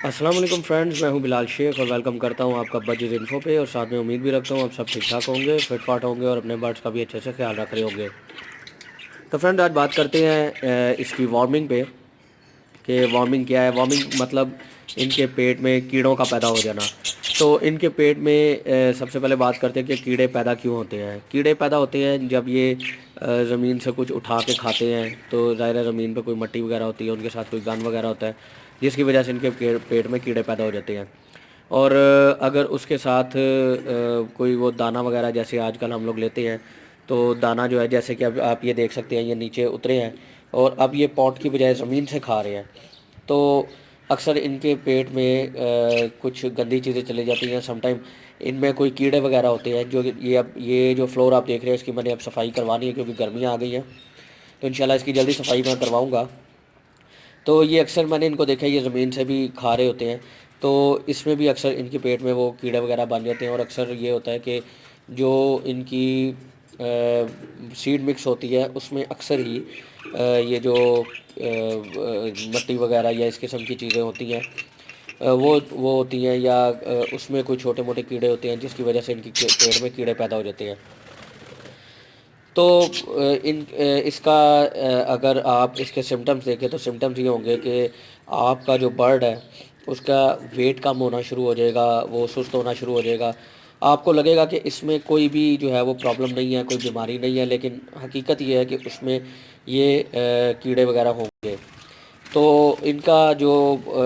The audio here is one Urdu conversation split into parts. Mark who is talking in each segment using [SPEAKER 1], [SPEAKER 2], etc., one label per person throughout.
[SPEAKER 1] السلام علیکم فرینڈز، میں ہوں بلال شیخ اور ویلکم کرتا ہوں آپ کا بجز انفو پہ، اور ساتھ میں امید بھی رکھتا ہوں آپ سب ٹھیک ٹھاک ہوں گے، فٹ فاٹ ہوں گے اور اپنے برڈس کا بھی اچھے سے خیال رکھ رہے ہوں گے۔ تو فرینڈ آج بات کرتے ہیں اس کی وارمنگ پہ کہ وارمنگ کیا ہے۔ وارمنگ مطلب ان کے پیٹ میں کیڑوں کا پیدا ہو جانا۔ تو ان کے پیٹ میں سب سے پہلے بات کرتے ہیں کہ کیڑے پیدا کیوں ہوتے ہیں۔ کیڑے پیدا ہوتے ہیں جب یہ زمین سے کچھ اٹھا کے کھاتے ہیں، تو ظاہر ہے زمین پہ کوئی مٹی وغیرہ ہوتی ہے، ان کے ساتھ کوئی گند وغیرہ ہوتا ہے، جس کی وجہ سے ان کے پیٹ میں کیڑے پیدا ہو جاتے ہیں۔ اور اگر اس کے ساتھ کوئی وہ دانہ وغیرہ جیسے آج کل ہم لوگ لیتے ہیں، تو دانہ جو ہے جیسے کہ اب آپ یہ دیکھ سکتے ہیں یہ نیچے اترے ہیں اور اب یہ پوٹ کی بجائے زمین سے کھا رہے ہیں، تو اکثر ان کے پیٹ میں کچھ گندی چیزیں چلی جاتی ہیں۔ سم ٹائم ان میں کوئی کیڑے وغیرہ ہوتے ہیں جو یہ جو فلور آپ دیکھ رہے ہیں اس کی میں نے اب صفائی کروانی ہے کیونکہ گرمیاں آ گئی ہیں، تو انشاءاللہ اس کی جلدی صفائی میں کرواؤں گا۔ تو یہ اکثر میں نے ان کو دیکھا ہے یہ زمین سے بھی کھا رہے ہوتے ہیں، تو اس میں بھی اکثر ان کے پیٹ میں وہ کیڑے وغیرہ بن جاتے ہیں، اور اکثر یہ ہوتا ہے کہ جو ان کی سیڈ مکس ہوتی ہے اس میں اکثر ہی یہ جو مٹی وغیرہ یا اس قسم کی چیزیں ہوتی ہیں وہ ہوتی ہیں، یا اس میں کوئی چھوٹے موٹے کیڑے ہوتے ہیں جس کی وجہ سے ان کی پیٹ میں کیڑے پیدا ہو جاتے ہیں۔ تو اس کا اگر آپ اس کے سمٹمز دیکھیں تو سمٹمز یہ ہوں گے کہ آپ کا جو برڈ ہے اس کا ویٹ کم ہونا شروع ہو جائے گا، وہ سست ہونا شروع ہو جائے گا، آپ کو لگے گا کہ اس میں کوئی بھی جو ہے وہ پرابلم نہیں ہے، کوئی بیماری نہیں ہے، لیکن حقیقت یہ ہے کہ اس میں یہ کیڑے وغیرہ ہوں گے۔ تو ان کا جو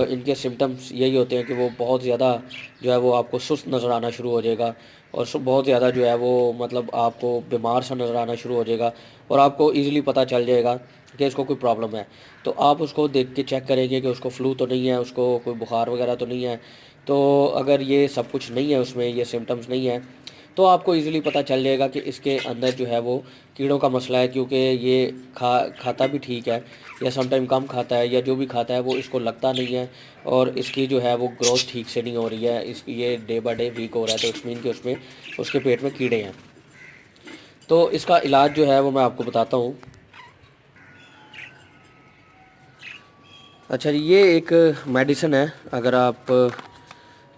[SPEAKER 1] ان کے سمٹمز یہی ہوتے ہیں کہ وہ بہت زیادہ جو ہے وہ آپ کو سست نظر آنا شروع ہو جائے گا، اور بہت زیادہ جو ہے وہ مطلب آپ کو بیمار سا نظر آنا شروع ہو جائے گا، اور آپ کو ایزیلی پتہ چل جائے گا کہ اس کو کوئی پرابلم ہے۔ تو آپ اس کو دیکھ کے چیک کریں گے کہ اس کو فلو تو نہیں ہے، اس کو کوئی بخار وغیرہ تو نہیں ہے۔ تو اگر یہ سب کچھ نہیں ہے، اس میں یہ سمٹمز نہیں ہیں، تو آپ کو ایزیلی پتہ چل جائے گا کہ اس کے اندر جو ہے وہ کیڑوں کا مسئلہ ہے، کیونکہ یہ کھاتا بھی ٹھیک ہے یا سم ٹائم کم کھاتا ہے، یا جو بھی کھاتا ہے وہ اس کو لگتا نہیں ہے، اور اس کی جو ہے وہ گروتھ ٹھیک سے نہیں ہو رہی ہے، اس کی یہ ڈے بائی ڈے ویک ہو رہا ہے، تو اٹس مین کہ اس کے پیٹ میں کیڑے ہیں۔ تو اس کا علاج جو ہے وہ میں آپ کو بتاتا ہوں۔ اچھا جی، یہ ایک میڈیسن ہے، اگر آپ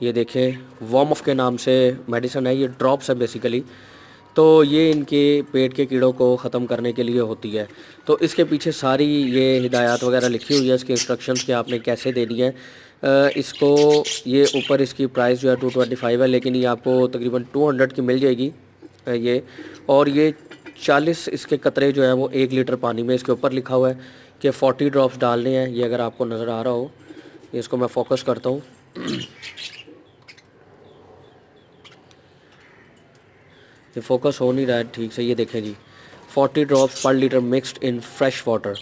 [SPEAKER 1] یہ دیکھیں وارم آف کے نام سے میڈیسن ہے، یہ ڈراپس ہے بیسیکلی، تو یہ ان کے پیٹ کے کیڑوں کو ختم کرنے کے لیے ہوتی ہے۔ تو اس کے پیچھے ساری یہ ہدایات وغیرہ لکھی ہوئی ہے، اس کے انسٹرکشنز کہ آپ نے کیسے دینی ہے اس کو۔ یہ اوپر اس کی پرائس جو ہے 225 ہے، لیکن یہ آپ کو تقریباً 200 کی مل جائے گی یہ، اور یہ 40 اس کے قطرے جو ہیں وہ 1 لیٹر پانی میں، اس کے اوپر لکھا ہوا ہے کہ 40 ڈراپس ڈالنے ہیں۔ یہ اگر آپ کو نظر آ رہا ہو، اس کو میں فوکس کرتا ہوں، یہ فوکس ہو نہیں رہا ہے ٹھیک سے، یہ دیکھیں جی 40 ڈراپس پر لیٹر مکسڈ ان فریش واٹر،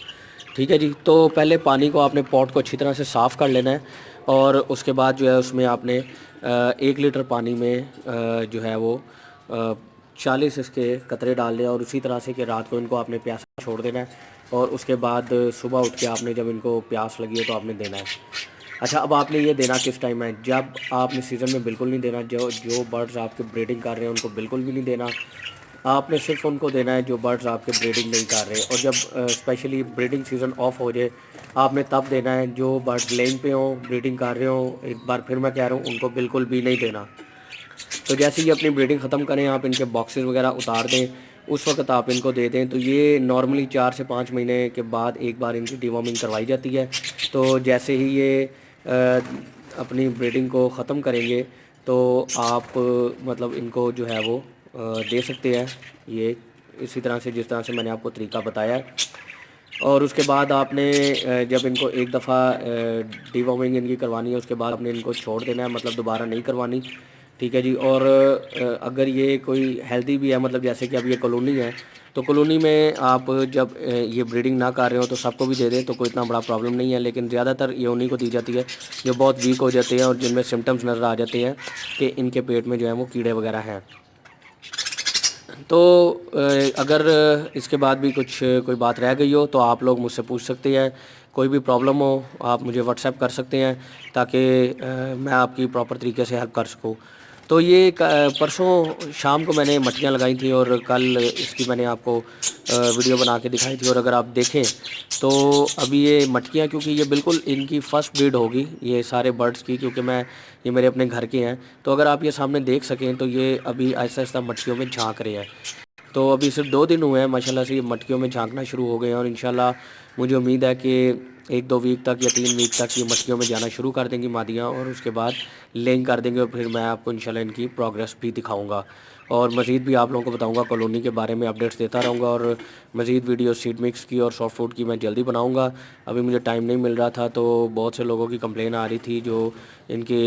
[SPEAKER 1] ٹھیک ہے جی۔ تو پہلے پانی کو آپ نے پوٹ کو اچھی طرح سے صاف کر لینا ہے، اور اس کے بعد جو ہے اس میں آپ نے 1 لیٹر پانی میں جو ہے وہ 40 اس کے قطرے ڈال دیں، اور اسی طرح سے کہ رات کو ان کو آپ نے پیاسا چھوڑ دینا ہے، اور اس کے بعد صبح اٹھ کے آپ نے جب ان کو پیاس لگی ہے تو آپ نے دینا ہے۔ اچھا، اب آپ نے یہ دینا کس ٹائم ہے؟ جب آپ نے سیزن میں بالکل نہیں دینا، جو برڈز آپ کے بریڈنگ کر رہے ہیں ان کو بالکل بھی نہیں دینا، آپ نے صرف ان کو دینا ہے جو برڈز آپ کے بریڈنگ نہیں کر رہے، اور جب اسپیشلی بریڈنگ سیزن آف ہو جائے آپ نے تب دینا ہے۔ جو برڈ لینگ پہ ہوں، بریڈنگ کر رہے ہوں، ایک بار پھر میں کہہ رہا ہوں ان کو بالکل بھی نہیں دینا۔ تو جیسے ہی اپنی بریڈنگ ختم کریں، آپ ان کے باکسز وغیرہ اتار دیں، اس وقت آپ ان کو دے دیں۔ تو یہ نارملی 4 سے 5 مہینے کے بعد ایک بار ان کی ڈی وارمنگ کروائی جاتی ہے۔ تو جیسے ہی یہ اپنی بریڈنگ کو ختم کریں گے تو آپ مطلب ان کو جو ہے وہ دے سکتے ہیں، یہ اسی طرح سے جس طرح سے میں نے آپ کو طریقہ بتایا ہے۔ اور اس کے بعد آپ نے جب ان کو ایک دفعہ ڈی وارمنگ ان کی کروانی ہے، اس کے بعد آپ نے ان کو چھوڑ دینا ہے، مطلب دوبارہ نہیں کروانی، ٹھیک ہے جی۔ اور اگر یہ کوئی ہیلدی بھی ہے، مطلب جیسے کہ اب یہ کالونی ہے، تو کالونی میں آپ جب یہ بریڈنگ نہ کر رہے ہو تو سب کو بھی دے دیں تو کوئی اتنا بڑا پرابلم نہیں ہے، لیکن زیادہ تر یہ انہیں کو دی جاتی ہے جو بہت ویک ہو جاتے ہیں اور جن میں سمٹمز نظر آ جاتے ہیں کہ ان کے پیٹ میں جو ہے وہ کیڑے وغیرہ ہیں۔ تو اگر اس کے بعد بھی کوئی بات رہ گئی ہو تو آپ لوگ مجھ سے پوچھ سکتے ہیں، کوئی بھی پرابلم ہو آپ مجھے واٹس ایپ کر سکتے ہیں تاکہ میں آپ کی پراپر طریقے سے ہیلپ کر سکوں۔ تو یہ پرسوں شام کو میں نے مٹیاں لگائی تھیں اور کل اس کی میں نے آپ کو ویڈیو بنا کے دکھائی تھی، اور اگر آپ دیکھیں تو ابھی یہ مٹکیاں، کیونکہ یہ بالکل ان کی فرسٹ بریڈ ہوگی یہ سارے برڈز کی، کیونکہ یہ میرے اپنے گھر کے ہیں، تو اگر آپ یہ سامنے دیکھ سکیں تو یہ ابھی آہستہ آہستہ مٹکیوں میں جھانک رہے ہیں۔ تو ابھی صرف 2 دن ہوئے ہیں ماشاءاللہ سے یہ مٹکیوں میں جھانکنا شروع ہو گئے ہیں، اور انشاءاللہ مجھے امید ہے کہ 1-2 ویک تک یا 3 ویک تک یہ مٹکیوں میں جانا شروع کر دیں گی مادیاں، اور اس کے بعد لینگ کر دیں گے، اور پھر میں آپ کو انشاءاللہ ان کی پروگریس بھی دکھاؤں گا، اور مزید بھی آپ لوگوں کو بتاؤں گا، کالونی کے بارے میں اپڈیٹس دیتا رہوں گا، اور مزید ویڈیو سیڈ مکس کی اور سافٹ فوڈ کی میں جلدی بناؤں گا۔ ابھی مجھے ٹائم نہیں مل رہا تھا، تو بہت سے لوگوں کی کمپلین آ رہی تھی جو ان کے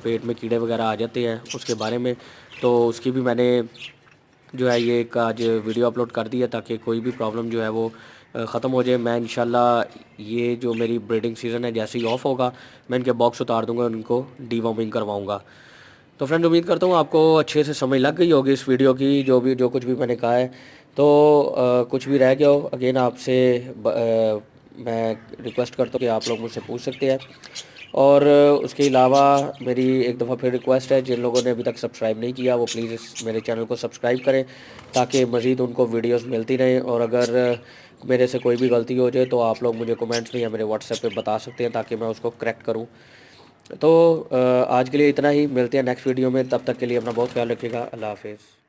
[SPEAKER 1] پیٹ میں کیڑے وغیرہ آ جاتے ہیں اس کے بارے میں، تو اس کی بھی میں نے جو ہے یہ ایک آج ویڈیو اپلوڈ کر دی ہے، تاکہ کوئی بھی پرابلم جو ہے وہ ختم ہو جائے۔ میں انشاءاللہ یہ جو میری بریڈنگ سیزن ہے جیسے ہی آف ہوگا میں ان کے باکس اتار دوں گا اور ان کو ڈی وارمنگ کرواؤں گا۔ تو فرینڈ امید کرتا ہوں آپ کو اچھے سے سمجھ لگ گئی ہوگی اس ویڈیو کی، جو کچھ بھی میں نے کہا ہے، تو کچھ بھی رہ گیا ہو اگین آپ سے میں ریکویسٹ کرتا ہوں کہ آپ لوگ مجھ سے پوچھ سکتے ہیں، اور اس کے علاوہ میری ایک دفعہ پھر ریکویسٹ ہے، جن لوگوں نے ابھی تک سبسکرائب نہیں کیا وہ پلیز میرے چینل کو سبسکرائب کریں، تاکہ مزید ان کو ویڈیوز ملتی رہیں، اور اگر میرے سے کوئی بھی غلطی ہو جائے تو آپ لوگ مجھے کمنٹس میں یا میرے واٹس ایپ پہ بتا سکتے ہیں، تاکہ میں اس کو کریکٹ کروں۔ تو آج کے لیے اتنا ہی، ملتے ہیں نیکسٹ ویڈیو میں، تب تک کے لیے اپنا بہت خیال رکھیے گا، اللہ حافظ۔